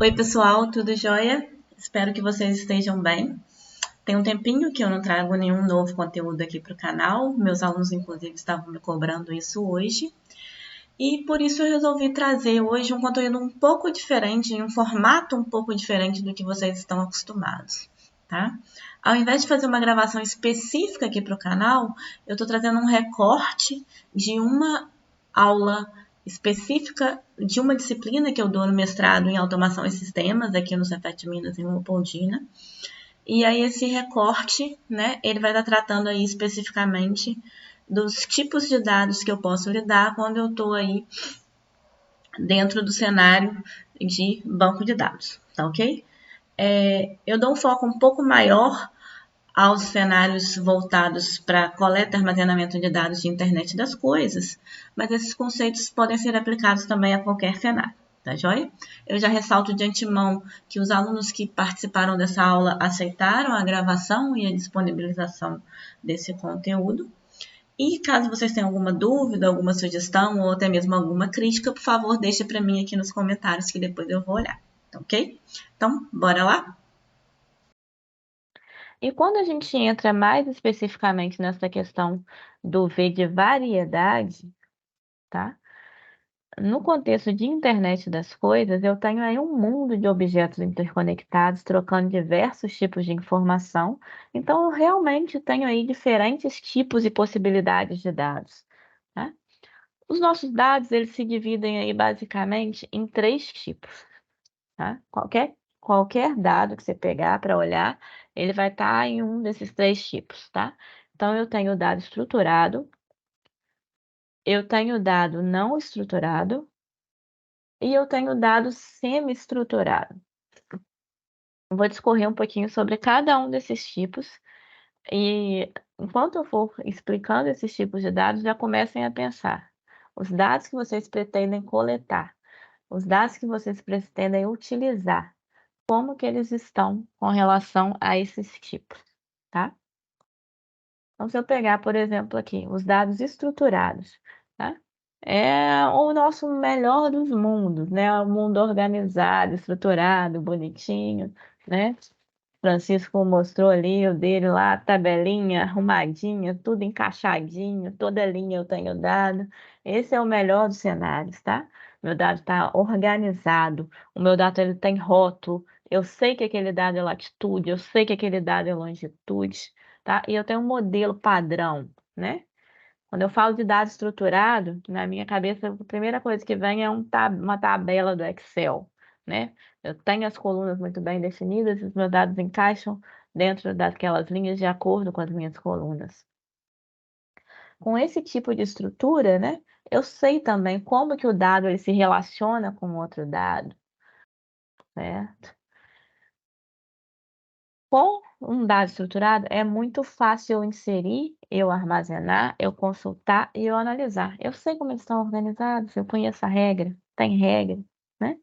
Oi, pessoal, tudo jóia? Espero que vocês estejam bem. Tem um tempinho que eu não trago nenhum novo conteúdo aqui para o canal. Meus alunos, inclusive, estavam me cobrando isso hoje. E por isso eu resolvi trazer hoje um conteúdo um pouco diferente, em um formato um pouco diferente do que vocês estão acostumados, tá? Ao invés de fazer uma gravação específica aqui para o canal, eu estou trazendo um recorte de uma aula específica de uma disciplina que eu dou no mestrado em automação e sistemas, aqui no Cefet Minas, em Leopoldina. E aí esse recorte, né, ele vai estar tratando aí especificamente dos tipos de dados que eu posso lidar quando eu estou aí dentro do cenário de banco de dados, tá ok? Eu dou um foco um pouco maior aos cenários voltados para coleta e armazenamento de dados de internet das coisas, mas esses conceitos podem ser aplicados também a qualquer cenário, tá joia? Eu já ressalto de antemão que os alunos que participaram dessa aula aceitaram a gravação e a disponibilização desse conteúdo. E caso vocês tenham alguma dúvida, alguma sugestão ou até mesmo alguma crítica, por favor, deixe para mim aqui nos comentários que depois eu vou olhar, tá ok? Então, bora lá? E quando a gente entra mais especificamente nessa questão do V de variedade, tá? No contexto de internet das coisas, eu tenho aí um mundo de objetos interconectados, trocando diversos tipos de informação. Então, eu realmente tenho aí diferentes tipos e possibilidades de dados, tá? Os nossos dados, eles se dividem aí basicamente em três tipos, tá? Qualquer dado que você pegar para olhar, ele vai estar em um desses três tipos, tá? Então, eu tenho o dado estruturado, eu tenho o dado não estruturado e eu tenho o dado semi-estruturado. Vou discorrer um pouquinho sobre cada um desses tipos e, enquanto eu for explicando esses tipos de dados, já comecem a pensar. Os dados que vocês pretendem coletar, os dados que vocês pretendem utilizar, como que eles estão com relação a esses tipos, tá? Então, se eu pegar, por exemplo, aqui, os dados estruturados, tá? É o nosso melhor dos mundos, né? O mundo organizado, estruturado, bonitinho, né? Francisco mostrou ali o dele lá, tabelinha arrumadinha, tudo encaixadinho, toda linha eu tenho dado. Esse é o melhor dos cenários, tá? Meu dado está organizado, o meu dado ele tem rótulo, eu sei que aquele dado é latitude, eu sei que aquele dado é longitude, tá? E eu tenho um modelo padrão, né? Quando eu falo de dado estruturado, na minha cabeça, a primeira coisa que vem é uma tabela do Excel, né? Eu tenho as colunas muito bem definidas, os meus dados encaixam dentro daquelas linhas de acordo com as minhas colunas. Com esse tipo de estrutura, né, eu sei também como que o dado ele se relaciona com outro dado, certo? Com um dado estruturado, é muito fácil eu inserir, eu armazenar, eu consultar e eu analisar. Eu sei como eles estão organizados, eu conheço a regra, tem regra, né?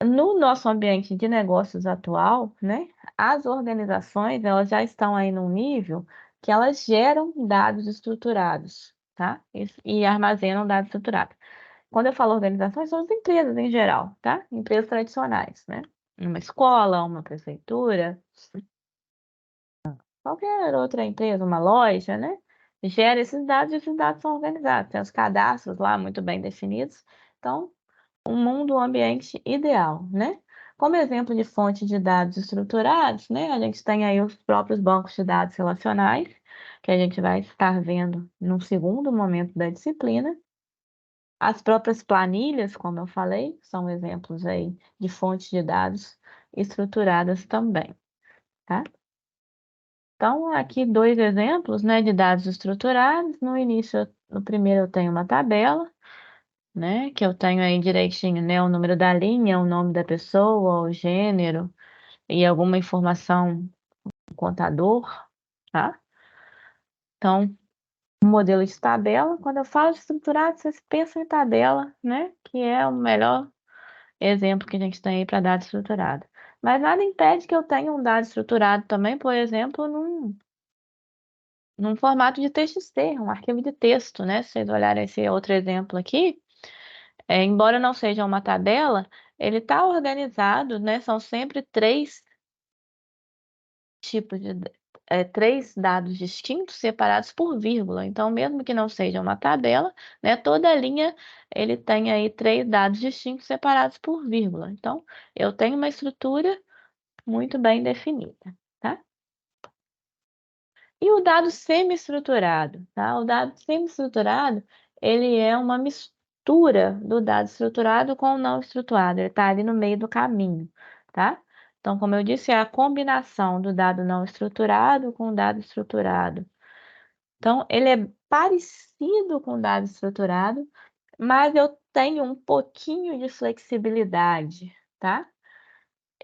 No nosso ambiente de negócios atual, né, as organizações, elas já estão aí num nível que elas geram dados estruturados, tá? E armazenam dados estruturados. Quando eu falo organizações, são as empresas em geral, tá? Empresas tradicionais, né? Uma escola, uma prefeitura, qualquer outra empresa, uma loja, né? Gera e esses dados são organizados, tem os cadastros lá muito bem definidos. Então, um mundo, um ambiente ideal, né? Como exemplo de fonte de dados estruturados, né? A gente tem aí os próprios bancos de dados relacionais, que a gente vai estar vendo num segundo momento da disciplina. As próprias planilhas, como eu falei, são exemplos aí de fontes de dados estruturadas também, tá? Então, aqui dois exemplos, né, de dados estruturados. No início, no primeiro eu tenho uma tabela, né, que eu tenho aí direitinho, né, o número da linha, o nome da pessoa, o gênero e alguma informação do contador, tá? Então, um modelo de tabela, quando eu falo de estruturado, vocês pensam em tabela, né, que é o melhor exemplo que a gente tem aí para dado estruturado. Mas nada impede que eu tenha um dado estruturado também, por exemplo, num formato de TXT, um arquivo de texto, né? Se vocês olharem esse outro exemplo aqui, Embora não seja uma tabela, ele está organizado, né? São sempre três tipos de três dados distintos separados por vírgula. Então, mesmo que não seja uma tabela, né, toda linha ele tem aí três dados distintos separados por vírgula. Então, eu tenho uma estrutura muito bem definida, tá? E o dado semi-estruturado, tá? O dado semi-estruturado, ele é uma mistura do dado estruturado com o não estruturado, ele está ali no meio do caminho, tá? Então, como eu disse, é a combinação do dado não estruturado com o dado estruturado. Então, ele é parecido com o dado estruturado, mas eu tenho um pouquinho de flexibilidade, tá?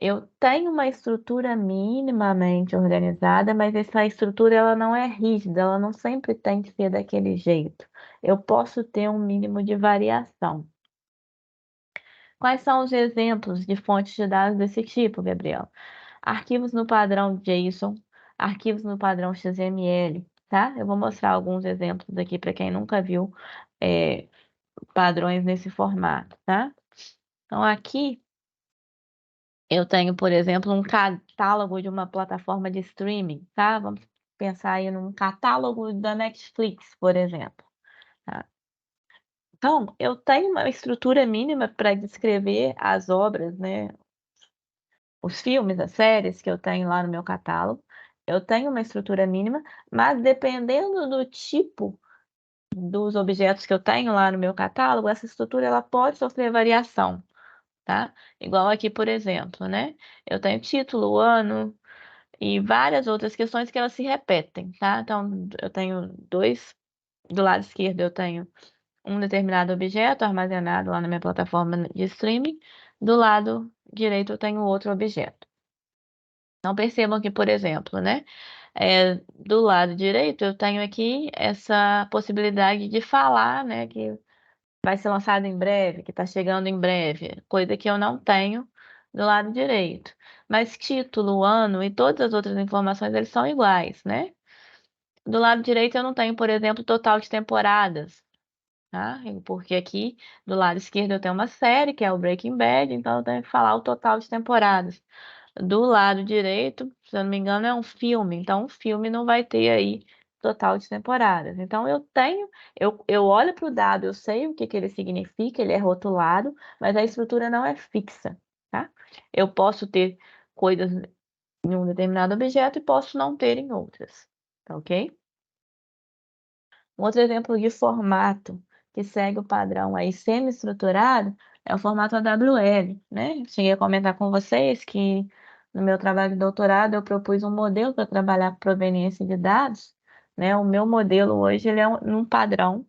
Eu tenho uma estrutura minimamente organizada, mas essa estrutura ela não é rígida, ela não sempre tem que ser daquele jeito. Eu posso ter um mínimo de variação. Quais são os exemplos de fontes de dados desse tipo, Gabriel? Arquivos no padrão JSON, arquivos no padrão XML, tá? Eu vou mostrar alguns exemplos aqui para quem nunca viu padrões nesse formato, tá? Então, aqui eu tenho, por exemplo, um catálogo de uma plataforma de streaming, tá? Vamos pensar aí num catálogo da Netflix, por exemplo, tá? Então, eu tenho uma estrutura mínima para descrever as obras, né? Os filmes, as séries que eu tenho lá no meu catálogo. Eu tenho uma estrutura mínima, mas dependendo do tipo dos objetos que eu tenho lá no meu catálogo, essa estrutura ela pode sofrer variação, tá? Igual aqui, por exemplo, né? Eu tenho título, ano, e várias outras questões que elas se repetem, tá? Então, eu tenho dois, do lado esquerdo eu tenho um determinado objeto armazenado lá na minha plataforma de streaming, do lado direito eu tenho outro objeto. Então, percebam que, por exemplo, né, do lado direito eu tenho aqui essa possibilidade de falar, né, que vai ser lançado em breve, que está chegando em breve, coisa que eu não tenho do lado direito. Mas título, ano e todas as outras informações, eles são iguais, né? Do lado direito eu não tenho, por exemplo, total de temporadas, tá? Porque aqui do lado esquerdo eu tenho uma série, que é o Breaking Bad, então eu tenho que falar o total de temporadas. Do lado direito, se eu não me engano, é um filme, então um filme não vai ter aí total de temporadas. Então eu olho para o dado, eu sei o que que ele significa, ele é rotulado, mas a estrutura não é fixa, tá? Eu posso ter coisas em um determinado objeto e posso não ter em outras, tá ok? Um outro exemplo de formato que segue o padrão aí semi-estruturado é o formato AWL, né? Cheguei a comentar com vocês que no meu trabalho de doutorado eu propus um modelo para trabalhar com proveniência de dados, né? O meu modelo hoje ele é um padrão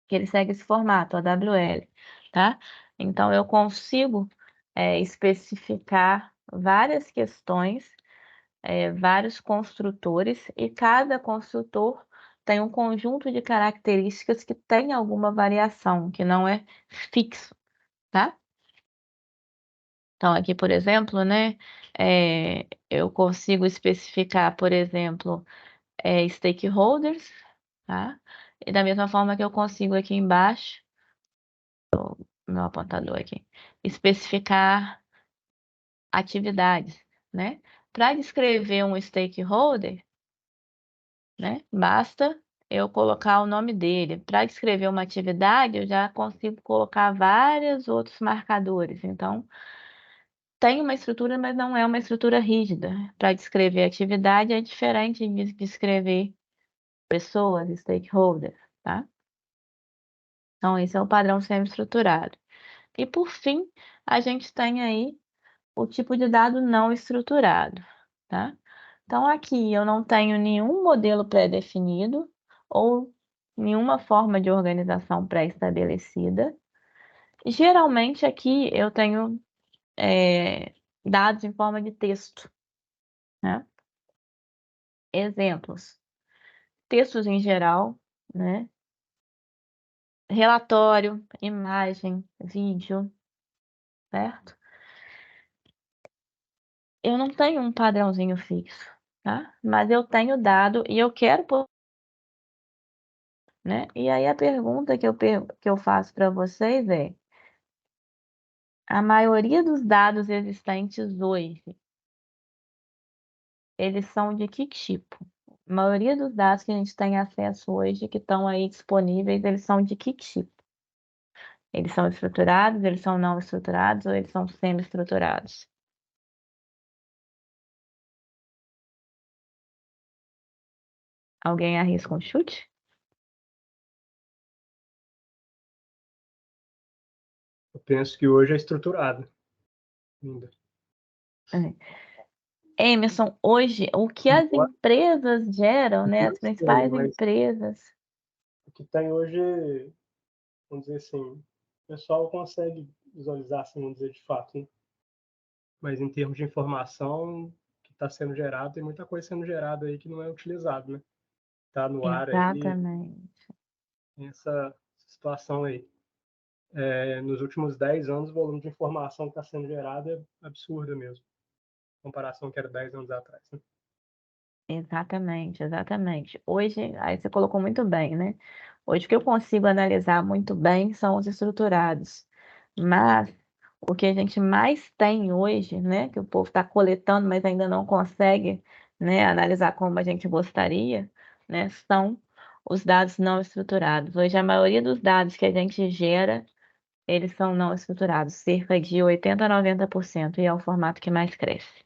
que ele segue esse formato, AWL, tá? Então eu consigo especificar várias questões, vários construtores, e cada construtor tem um conjunto de características que tem alguma variação, que não é fixo, tá? Então, aqui, por exemplo, né, eu consigo especificar, por exemplo, stakeholders, tá? E da mesma forma que eu consigo aqui embaixo, meu apontador aqui, especificar atividades, né? Para descrever um stakeholder, né? Basta eu colocar o nome dele. Para descrever uma atividade, eu já consigo colocar vários outros marcadores. Então, tem uma estrutura, mas não é uma estrutura rígida. Para descrever atividade é diferente de descrever pessoas, stakeholders, tá? Então, esse é o padrão semi-estruturado. E por fim, a gente tem aí o tipo de dado não estruturado, tá? Então, aqui eu não tenho nenhum modelo pré-definido ou nenhuma forma de organização pré-estabelecida. Geralmente, aqui eu tenho dados em forma de texto, né? Exemplos: textos em geral, né? Relatório, imagem, vídeo, certo? Eu não tenho um padrãozinho fixo, tá? Mas eu tenho dado e eu quero né? E aí a pergunta que eu faço para vocês é: a maioria dos dados existentes hoje, eles são de que tipo? A maioria dos dados que a gente tem acesso hoje, que estão aí disponíveis, eles são de que tipo? Eles são estruturados, eles são não estruturados ou eles são semi-estruturados? Alguém arrisca um chute? Eu penso que hoje é estruturado ainda. Emerson, hoje, o que as Embora empresas geram, né? As tenha, principais mas empresas. o que tem hoje, vamos dizer assim, o pessoal consegue visualizar, assim, vamos dizer, de fato, né? Mas em termos de informação que está sendo gerado, tem muita coisa sendo gerada aí que não é utilizado, né? Está no ar aí, Exatamente. essa situação aí. Nos últimos 10 anos, o volume de informação que está sendo gerado é absurdo mesmo, em comparação que era 10 anos atrás, né? Exatamente, exatamente. Hoje, aí você colocou muito bem, né? Hoje o que eu consigo analisar muito bem são os estruturados. Mas o que a gente mais tem hoje, né? Que o povo está coletando, mas ainda não consegue, né, analisar como a gente gostaria, né? São os dados não estruturados. Hoje a maioria dos dados que a gente gera, eles são não estruturados, cerca de 80 a 90%, e é o formato que mais cresce.